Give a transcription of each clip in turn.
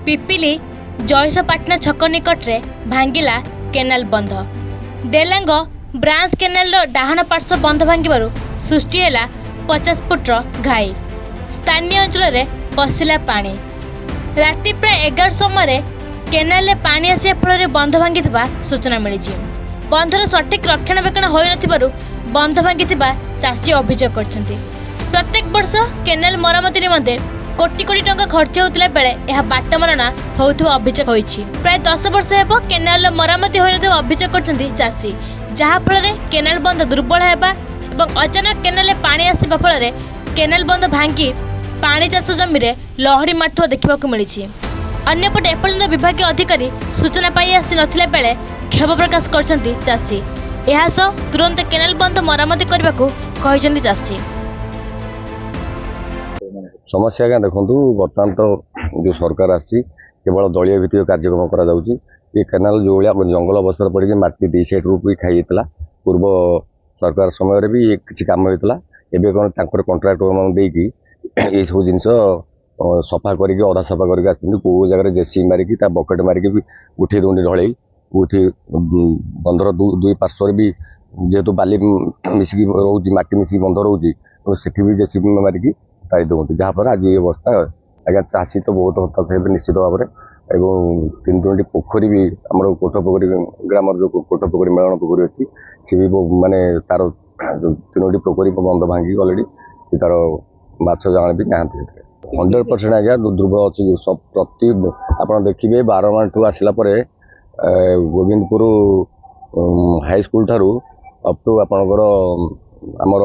पिपिली जयसपाटना छक निकट रे भांगिला केनाल बंध देलांग ब्रांच केनाल डाहाण पार्श्व बंध भांगू सृष्टि है 50 फुट्र घाई स्थानीय अंचल पशिला पानी राति प्राय 11 समय केनाल पानी आसा फल बंध भांगी सूचना मिली बंधर सठिक रक्षणाबेक्षण हो बंध भांगी चाषी अभियोग कर प्रत्येक वर्ष केनाल मरम्मति निमंते कोटी कोटी टंका खर्च होता बेले यह बाटमारणा होउथबा अभियोग होइछि प्राय 10 वर्ष हेबो केनाल मरम्मति होइनथबा अभियोग करछन्ती चाषी जहा फल केनाल बंध दुर्बल हेबा एवं अचानक केनाल पानी आसिबा फल केनाल बंध भांगी पानी चाष जमी रे लहड़ी मारुथबा देखिबाकू मिलिछि अन्यपटे एपर्यंत विभागीय अधिकारी सूचना पाई आसी नथिला बेले क्षोभ प्रकाश करछन्ती चाषी एहा सह तुरंत केनाल बंध मरम्मति करबाकू कहिछन्ती चाषी। समस्या क्या देखु बर्तमान तो जो सरकार आसी केवल दलीय भित्तिक कार्यक्रम करा ये केनाल जो भाया जंगल अवसर पड़ी माटी दी साइड रू भी खाई पूर्व सरकार समय भी किसी कम होता एवं कौन कंट्राक्टर देकी ये सब जिन सफा करके अधा सफा करके कौ जगह जेसी मारिकी बकेट मारिकी भी उठे दौड़ी ढल उठी बंधर दुई पार्श्वर भी जेहेतु बाली मिसिकी रोच मटी मिसिकी बंध रोचे से भी जेसी मारिकी तारी दौंती जहाँफल आज ये अवस्था आज्ञा चाषी तो बहुत हताश निश्चित भाव में एवं 3-3 पोखरी भी आम कोठ पोखरी ग्राम जो कोठ पोखरी मेलन पोखरी अच्छी सी भी मानने तार 3 पोखरी बंध भांगी अलरेडी सी तार माछ जाण भी नहांती 100% आज्ञा दुर्बल अच्छी सब प्रति आप देखिए 12 माठ आसला गोविंदपुर हाईस्कल ठारू अप टू आपणकर आमर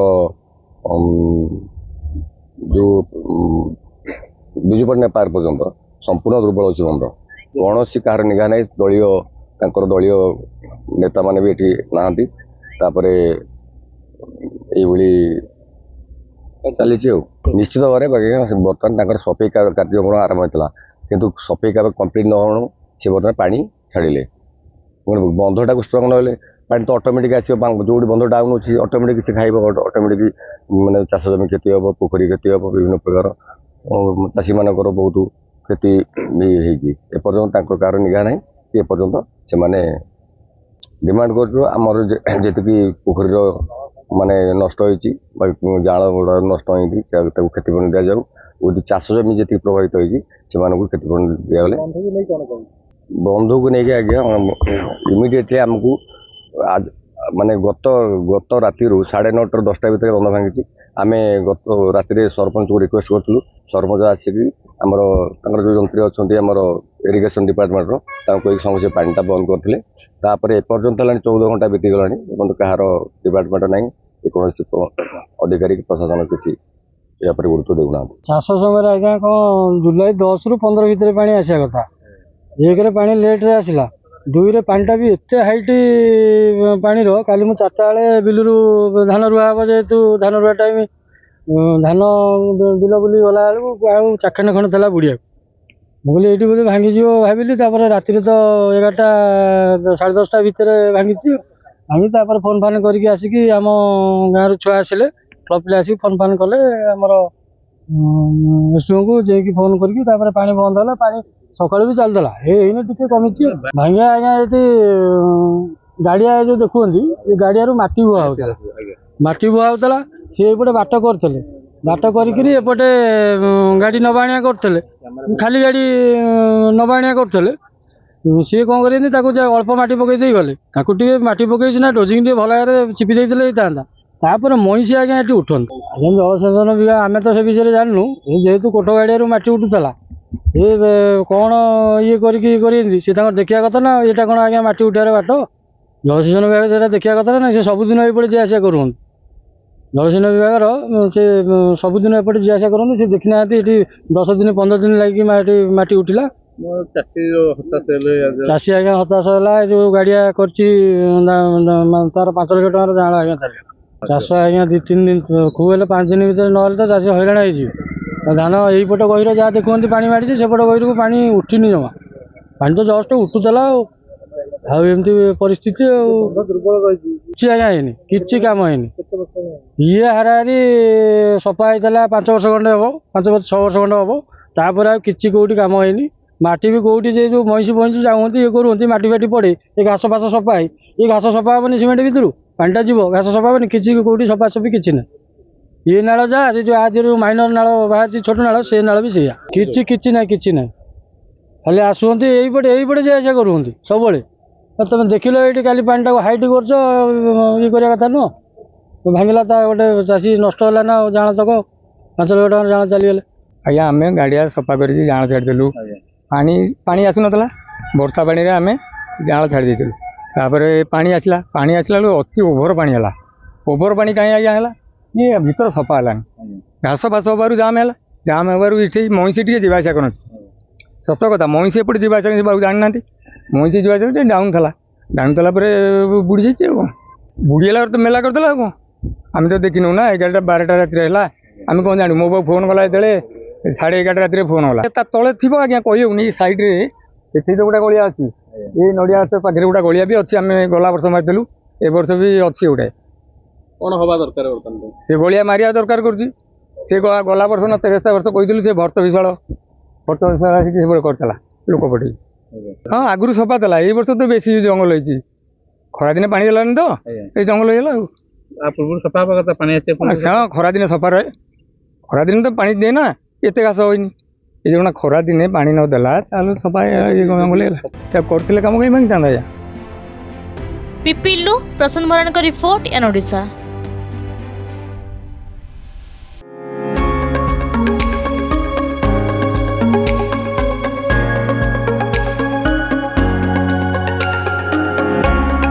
जो विजु पट्टनायक पार्क पर्यंत संपूर्ण दुर्बल अच्छी बंध कौन सी कहार निघा ना दलीय दलीय नेता मैंने भी ये नहांती चली निश्चित भाव में बर्तमान सफाई कार्यक्रम आरंभ होता किंतु सफाई कार्य कम्प्लीट न हो सी बर्तमान पानी छाड़े बंधटा को स्ट्रंग ना पानी तो ऑटोमेटिक आस जो बंध डाउन अच्छी ऑटोमेटिक से खाइब ऑटोमेटिक मानने चाष जमी क्षति हम पोखरी क्षति हम विभिन्न प्रकार चाषी मानकर बहुत क्षति भी एपर्यंत कार निघा ना एपर्यंत से मैंने डिमांड करमर जी पोखरी माने नष्ट होती जाल गुड़ा नष्ट होती क्षतिपूरण दि जाऊ यदि चाष जमी जी प्रभावित होती क्षतिपूरण दिगले बंधु को लेकिन आज्ञा इमिडिएटली आमको आज माने गत राति 9:30 10टा भितर बंध भांगी आम गत राति सरपंच को रिक्वेस्ट करूँ सरपंच आसिक आमर जो जंत्री अच्छा आमर इरिगेशन डिपार्टमेंटर संगे पानीटा बंद करते एपर्यंत 14 घंटा बीतीगला कहार डिपार्टमेंट ना कौन अधिकारी प्रशासन किसी या गुरुत्व देना चाष समय आज्ञा कौन जुलाई 10 ରୁ 15 भितर पानी आसा कथा एक पानी लेट रे आसला 2 रे पानीटा भी एत हाइट पानी काली मु 4टा बेले बिलू धान रुआ हे जेहेतु धान रुआ टाइम धान बिल बुली गला बेलू चाखंड खंड था बुड़िया मुझे ये बोले भांगी भाविली राति तो 11टा 10:30 भितर भांगी भांगी फोन फान करके आसिक आम गाँव छुआ आसिले क्लब पिला आसिक फोन फान कले आमर एसडीओ को जेकी फोन करके पानी बंद है पानी सकाल भी चलता ये टे कमी भांगे आज्ञा ये गाड़िया जो देखुंती ये गाड़िया मटी बुआ होता मटी बुआ होता सी एपटे बाट करते बाट करपटे गाड़ी नबाणिया करते खाली गाड़ी नबाणिया करते सी कौन कर अल्प मटी पकई गले मटी पकई ना डोजिंग टे भल भाव चिपी देते तापर मईसी आज्ञा ये उठते आज्ञा जलसेचन विभाग आम तो से विषय जानू जेहेतु कोठ गाड़िया मटी उठूला ये कौन ये करी देखा कथा ना यहाँ कौन आज्ञा मटी उठार बाट जलसेचन विभाग देखा कथा ना से सबुदिन ये जी आसा कर जलसेचन विभाग से सबुदिन एपटे जी आसा कर देखी ना 10 दिन 15 दिन लगे मटी उठिला चाषी आज्ञा हताश है जो गाड़िया कर तार 5 लाख टकर जाल आज्ञा चाष आज्ञा 2-3 दिन खूब है 5 दिन भर ना तो चाषी हईराण हो धान यहीपट गहिर जहाँ देखते पानी माड़ी सेपट गहिर को पानी उठिनी जमा पानी तो जस्ट उठूला आमती परिस्थिति आज्ञा है कि कम है ये हाराहारी सफा होता 5 वर्ष खंडे हम 5-6 वर्ष खंडे हम तापर आ कि कौटी कम है ମାଟି ବି କେଉଁଠି ଯେ ଯେଉଁ ମଇଁଷି ଫଇଁଷି ଯାଉଛନ୍ତି ଇଏ କରୁଛନ୍ତି ମାଟି ଫାଟି ପଡ଼େ ଏ ଘାସ ଫାସ ସଫା ହେଇ ଏ ଘାସ ସଫା ହେବନି ସିମେଣ୍ଟ ଭିତରୁ ପାଣିଟା ଯିବ ଘାସ ସଫା ହେବନି କିଛି କେଉଁଠି ସଫାସଫି କିଛି ନାହିଁ। ଇଏ ନାଳ ଯାହା ସେ ଯେଉଁ ଆଦିରୁ ମାଇନର ନାଳ ବାହାରିଛି ଛୋଟ ନାଳ ସେ ନାଳ ବି ସେଇଆ କିଛି ନାହିଁ ଖାଲି ଆସୁଛନ୍ତି ଏଇପଟେ ଯିବା ଆସିବା କରୁଛନ୍ତି ସବୁବେଳେ। ତମେ ଦେଖିଲ ଏଇଠି କାଲି ପାଣିଟାକୁ ହାଇଟ୍ କରୁଛ ଇଏ କରିବା କଥା ନୁହଁ। ଭାଙ୍ଗିଲା ତା ଗୋଟେ ଚାଷୀ ନଷ୍ଟ ହେଲା ନା ଜାଳ ତକ 5 ଲକ୍ଷ ଟଙ୍କାର ଜାଳ ଚାଲିଗଲେ। ଆଜ୍ଞା ଆମେ ଗାଡ଼ିଆ ସଫା କରିକି ଜାଳ ଛାଡ଼ିଦେଲୁ। ପାଣି ଆସୁନଥିଲା ବର୍ଷା ପାଣିରେ ଆମେ ଜାଳ ଛାଡ଼ି ଦେଇଥିଲୁ। ତାପରେ ପାଣି ଆସିଲା ବେଳକୁ ଅତି ଓଭର ପାଣି ହେଲା। ଓଭର ପାଣି କାହିଁ ଆଜ୍ଞା ହେଲା ଇଏ ଭିତର ସଫା ହେଲାନି ଘାସ ଫାସ ହେବାରୁ ଜାମ୍ ହେବାରୁ ଏଠି ମଇଁଷି ଟିକେ ଯିବା ଆସିବା କରନ୍ତି। ସତ କଥା ମଇଁଷି ଏପଟେ ଯିବା ଆସିବା ଜାଣିନାହାନ୍ତି। ମଇଁଷି ଯିବା ଆସିବା ଟିକେ ଡାଉନ୍ ଥିଲା ପରେ ବୁଡ଼ି ଯାଇଛି ଆଉ କ'ଣ ବୁଡ଼ିଗଲା ତ ମେଲା କରିଦେଲା ଆଉ କ'ଣ ଆମେ ତ ଦେଖିନୁ ନା 11ଟା 12ଟା ରାତିରେ ହେଲା ଆମେ କ'ଣ ଜାଣିବୁ। ମୋ ପାଖକୁ ଫୋନ୍ କଲା ଯେତେବେଳେ 11:30 ରାତିରେ ଫୋନ୍ କଲା। ତା ତଳେ ଥିବ ଆଜ୍ଞା କହିହେଉନି ଏଇ ସାଇଡ଼୍ରେ ସେଠି ତ ଗୋଟେ ଗଳିଆ ଅଛି ଏଇ ନଡ଼ିଆ ଗଛ ପାଖରେ ଗୋଟେ ଗଳିଆ ବି ଅଛି। ଆମେ ଗଲା ବର୍ଷ ମାରିଥିଲୁ ଏ ବର୍ଷ ବି ଅଛି ଗୋଟେ। କ'ଣ ହେବା ଦରକାର ବର୍ତ୍ତମାନ ସେ ଗଳିଆ ମାରିବା ଦରକାର କରୁଛି। ସେ ଗଲା ବର୍ଷ ନା 13 ବର୍ଷ କହିଥିଲୁ ସେ ଭର୍ତ୍ତ ବିଶାଳ ଆସିକି ସେଭଳି କରିଥିଲା ଲୋକ ପଠେଇ। ହଁ ଆଗରୁ ସଫା ଥିଲା ଏଇ ବର୍ଷ ତ ବେଶୀ ଜଙ୍ଗଲ ହେଇଛି। ଖରାଦିନେ ପାଣି ଦେଲାନି ତ ଏଇ ଜଙ୍ଗଲ ହେଇଗଲା ଆଉ। ପୂର୍ବରୁ ସଫା ହେବା କଥା ପାଣି ଏତେ ହଁ ଖରାଦିନେ ସଫା ରହେ। ଖରାଦିନେ ତ ପାଣି ଦିଏ ନା ଏତେ ଘାସ ହୋଇନି। ଏ ଯେଉଁ ଖରାଦିନେ ପାଣି ନଦେଲା ତାହେଲେ ସଫା ଜଙ୍ଗଲ ହେଇଗଲା। କରିଥିଲେ କାମ କାହିଁ ଭାଙ୍ଗିଥାନ୍ତା ଆଜ୍ଞା। ପିପିଲୁ ପ୍ରସନ୍ନ ମରାଣଙ୍କ ରିପୋର୍ଟ ଏନ୍ ଓଡ଼ିଶା।